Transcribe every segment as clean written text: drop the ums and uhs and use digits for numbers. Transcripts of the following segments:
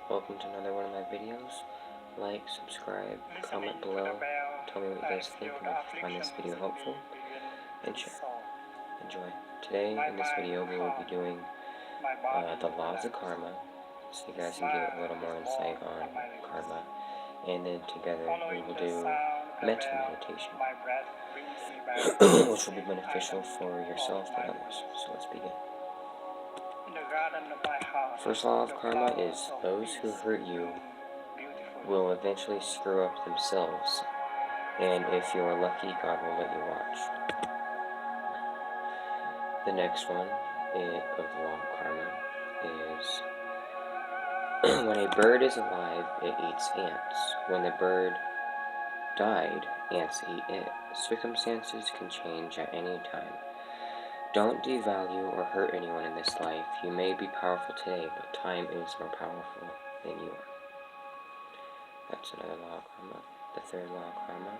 welcome to another one of my videos. Like, subscribe, comment below, tell me what you guys think and if you find this video helpful, and share. Enjoy. Today, in this video, we will be doing the laws of karma, so you guys can get a little more insight on karma, and then together we will do metta meditation, which will be beneficial for yourself and others. So let's begin. First law of karma is those who hurt you will eventually screw up themselves, and if you are lucky, God will let you watch. The next one of the law of karma is when a bird is alive, it eats ants. When the bird died, ants eat it. Circumstances can change at any time. Don't devalue or hurt anyone in this life. You may be powerful today, but time is more powerful than you are. That's another law of karma. The third law of karma.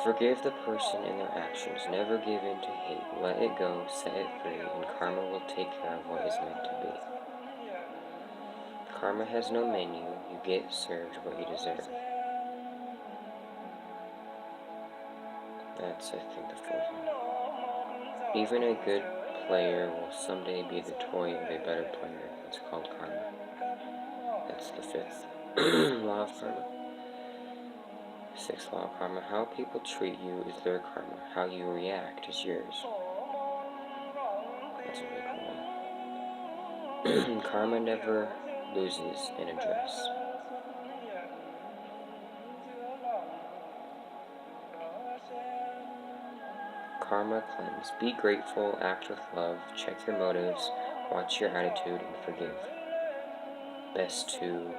Forgive the person and their actions. Never give in to hate. Let it go, set it free, and karma will take care of what is meant to be. Karma has no menu. You get served what you deserve. That's, I think, the fourth one. Even a good player will someday be the toy of a better player. It's called karma. That's the fifth law of karma. Sixth law of karma. How people treat you is their karma. How you react is yours. That's a really cool one. Karma never loses in a dress. Karma cleanse. Be grateful, act with love, check your motives, watch your attitude, and forgive. Best to,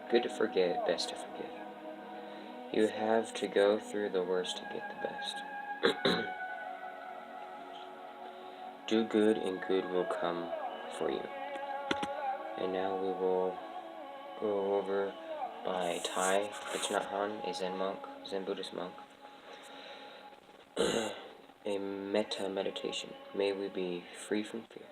good to forget, best to forgive. You have to go through the worst to get the best. Do good and good will come for you. And now we will go over by Thich Nhat Hanh, a Zen Buddhist monk. A metta meditation. May we be free from fear.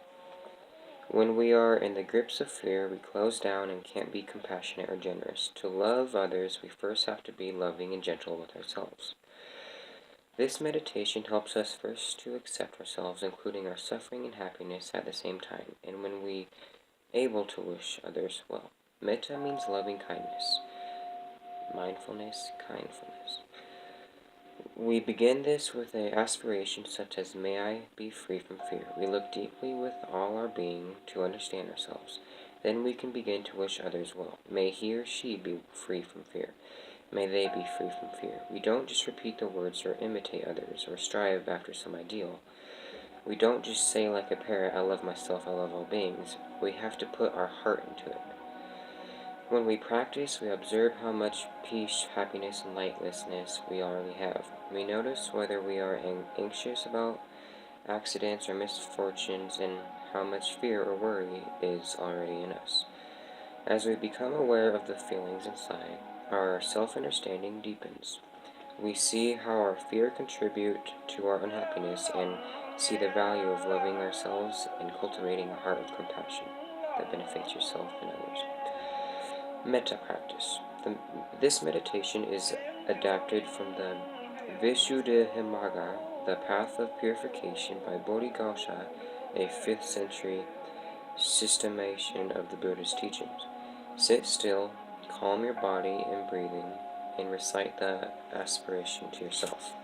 When we are in the grips of fear, we close down and can't be compassionate or generous. To love others, we first have to be loving and gentle with ourselves. This meditation helps us first to accept ourselves, including our suffering and happiness at the same time, and when we able to wish others well. Metta means loving kindness, mindfulness, kindfulness. We begin this with an aspiration such as, may I be free from fear. We look deeply with all our being to understand ourselves. Then we can begin to wish others well. May he or she be free from fear. May they be free from fear. We don't just repeat the words or imitate others or strive after some ideal. We don't just say like a parrot, I love myself, I love all beings. We have to put our heart into it. When we practice, we observe how much peace, happiness, and lightlessness we already have. We notice whether we are anxious about accidents or misfortunes and how much fear or worry is already in us. As we become aware of the feelings inside, our self-understanding deepens. We see how our fear contributes to our unhappiness and see the value of loving ourselves and cultivating a heart of compassion that benefits yourself and others. Metta practice. This meditation is adapted from the Visuddhimagga, the Path of Purification by Bodhisattva, a 5th century systemation of the Buddha's teachings. Sit still, calm your body and breathing, and recite the aspiration to yourself.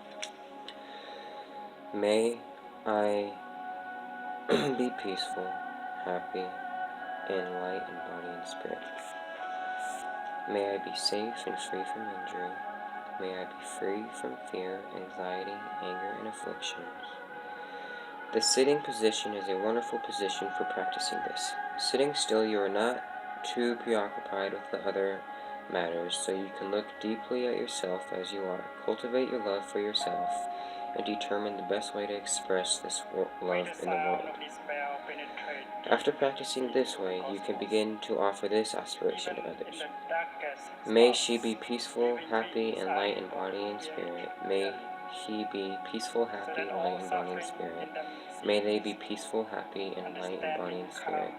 May I be peaceful, happy, and light in body and spirit. May I be safe and free from injury. May I be free from fear, anxiety, anger, and afflictions. The sitting position is a wonderful position for practicing this. Sitting still, you are not too preoccupied with the other matters, so you can look deeply at yourself as you are. Cultivate your love for yourself and determine the best way to express this love in the world. After practicing this way, you can begin to offer this aspiration to others. May she be peaceful, happy, and light in body and spirit. May he be peaceful, happy, light in body and spirit. May they be peaceful, happy, and light in body and spirit.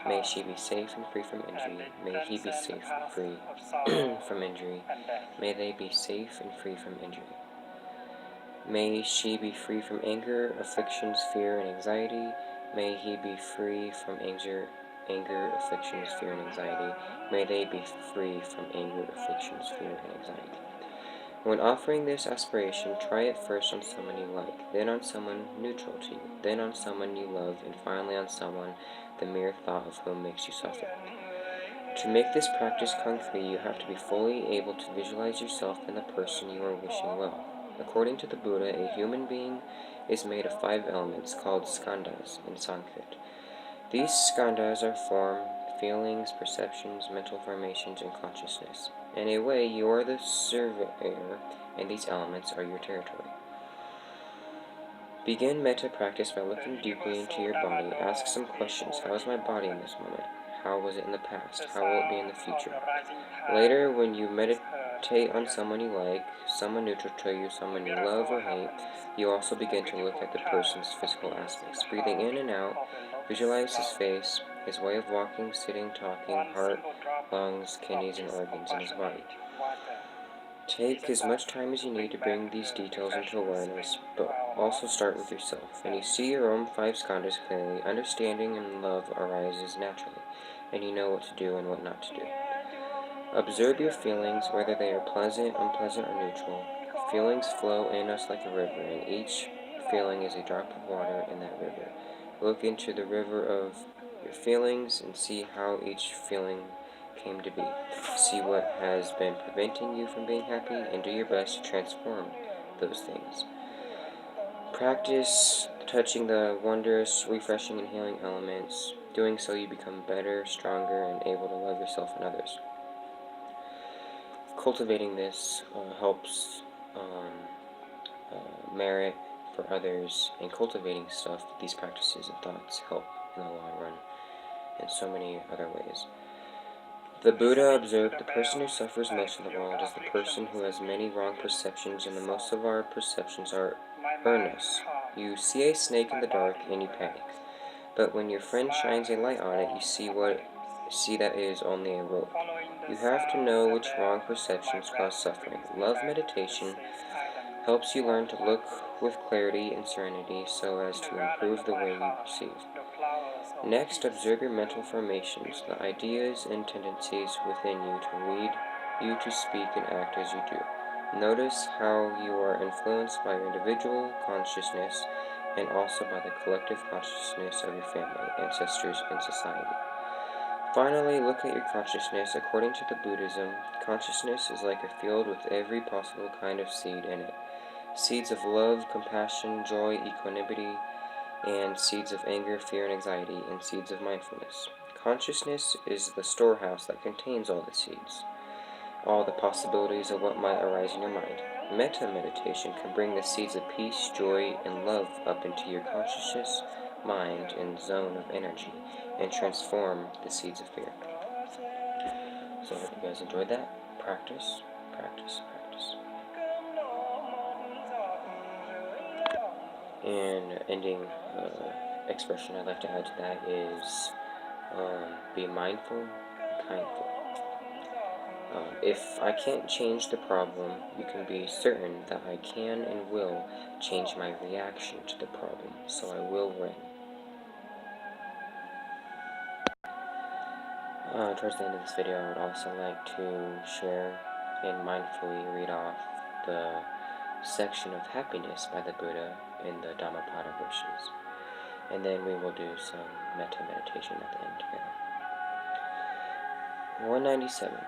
May she be safe and free from injury. May he be safe and free from injury. May they be safe and free from injury. May she be free from anger, afflictions, fear, and anxiety. May he be free from anger, afflictions, fear, and anxiety. May they be free from anger, afflictions, fear, and anxiety. When offering this aspiration, try it first on someone you like, then on someone neutral to you, then on someone you love, and finally on someone the mere thought of whom makes you suffer. To make this practice concrete, you have to be fully able to visualize yourself and the person you are wishing well. According to the Buddha, a human being is made of 5 elements called skandhas in Sanskrit. These skandhas are form, feelings, perceptions, mental formations, and consciousness. In a way, you are the surveyor, and these elements are your territory. Begin metta practice by looking deeply into your body. Ask some questions. How is my body in this moment? How was it in the past? How will it be in the future? Later, when you meditate on someone you like, someone neutral to you, someone you love or hate, you also begin to look at the person's physical aspects. Breathing in and out, visualize his face, his way of walking, sitting, talking, heart, lungs, kidneys, and organs in his body. Take as much time as you need to bring these details into awareness, but also start with yourself. When you see your own 5 skandhas clearly, understanding and love arises naturally, and you know what to do and what not to do. Observe your feelings, whether they are pleasant, unpleasant, or neutral. Feelings flow in us like a river, and each feeling is a drop of water in that river. Look into the river of your feelings and see how each feeling came to be. See what has been preventing you from being happy, and do your best to transform those things. Practice touching the wondrous, refreshing, and healing elements. Doing so, you become better, stronger, and able to love yourself and others. Cultivating this helps merit for others, and cultivating stuff, these practices and thoughts help in the long run in so many other ways. The Buddha observed the person who suffers most in the world is the person who has many wrong perceptions, and the most of our perceptions are erroneous. You see a snake in the dark and you panic, but when your friend shines a light on it, you see that it is only a rope. You have to know which wrong perceptions cause suffering. Love meditation helps you learn to look with clarity and serenity so as to improve the way you perceive. Next, observe your mental formations, the ideas and tendencies within you to lead you to speak and act as you do. Notice how you are influenced by your individual consciousness and also by the collective consciousness of your family, ancestors, and society. Finally, look at your consciousness. According to the Buddhism, consciousness is like a field with every possible kind of seed in it. Seeds of love, compassion, joy, equanimity, and seeds of anger, fear, and anxiety, and seeds of mindfulness. Consciousness is the storehouse that contains all the seeds, all the possibilities of what might arise in your mind. Metta meditation can bring the seeds of peace, joy, and love up into your consciousness, mind, and zone of energy, and transform the seeds of fear. So I hope you guys enjoyed that. Practice, practice, practice. And ending expression I'd like to add to that is be mindful and kindful. If I can't change the problem, you can be certain that I can and will change my reaction to the problem, so I will win. Towards the end of this video, I would also like to share and mindfully read off the section of happiness by the Buddha in the Dhammapada verses. And then we will do some metta meditation at the end together. 197.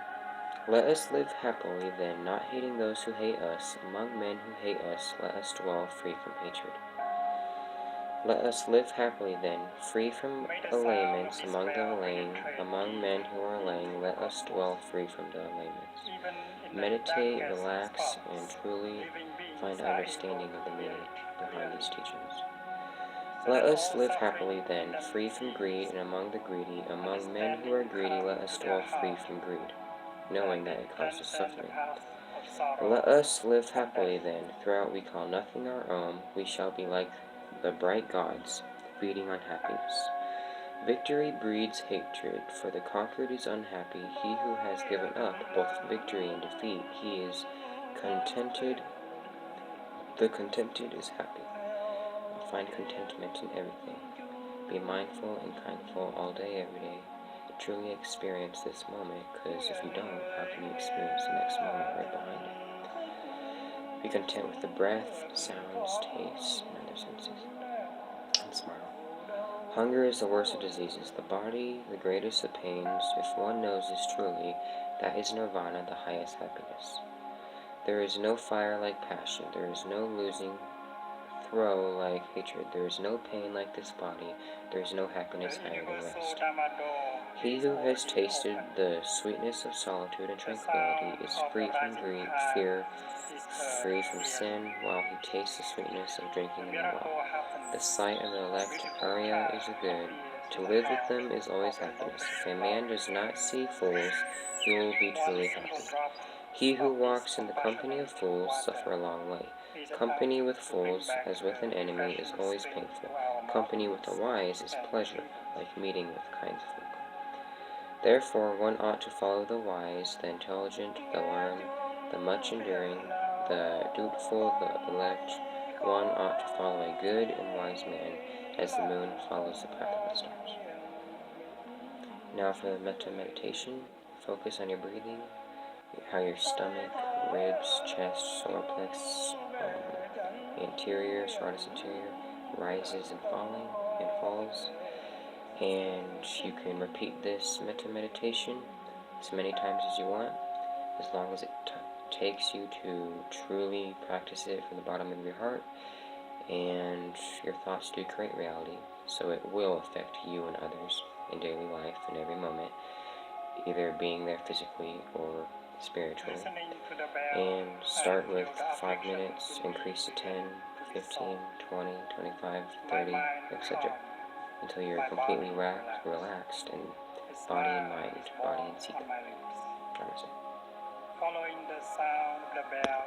Let us live happily then, not hating those who hate us. Among men who hate us, let us dwell free from hatred. Let us live happily then, free from allayments among the allaying. Among men who are allaying, let us dwell free from the allayments. Meditate, relax, and truly find understanding of the meaning behind these teachings. Let us live happily then, free from greed, and among the greedy. Among men who are greedy, let us dwell free from greed, knowing that it causes suffering. Let us live happily then. Throughout we call nothing our own. We shall be like the bright gods, feeding on happiness. Victory breeds hatred, for the conquered is unhappy. He who has given up both victory and defeat, he is contented. The contented is happy. Find contentment in everything. Be mindful and kindful all day, every day. Truly experience this moment, because if you don't, how can you experience the next moment right behind it? Be content with the breath, sounds, tastes, and other senses. And smile. Hunger is the worst of diseases, the body the greatest of pains. If one knows this truly, that is nirvana, the highest happiness. There is no fire like passion, there is no losing throw like hatred, there is no pain like this body, there is no happiness higher than rest. He who has tasted the sweetness of solitude and tranquility is free from greed, fear, free from sin, while he tastes the sweetness of drinking in the well. The sight of the elect Arya is a good. To live with them is always happiness. If a man does not see fools, he will be truly happy. He who walks in the company of fools suffer a long way. Company with fools, as with an enemy, is always painful. Company with the wise is pleasure, like meeting with kind folk. Therefore one ought to follow the wise, the intelligent, the learned, the much enduring, the dutiful, the elect. One ought to follow a good and wise man, as the moon follows the path of the stars. Now for the metta meditation, focus on your breathing, how your stomach, ribs, chest, solar plexus, anterior, serratus anterior, rises and falls. And you can repeat this metta meditation as many times as you want, as long as it takes you to truly practice it from the bottom of your heart, and your thoughts do create reality, so it will affect you and others in daily life in every moment, either being there physically or spiritually. And start with 5 minutes, increase to 10, 15, 20, 25, 30, etc. until you're completely relaxed in body and mind, body and seat. Namaste. Following the sound of the bell.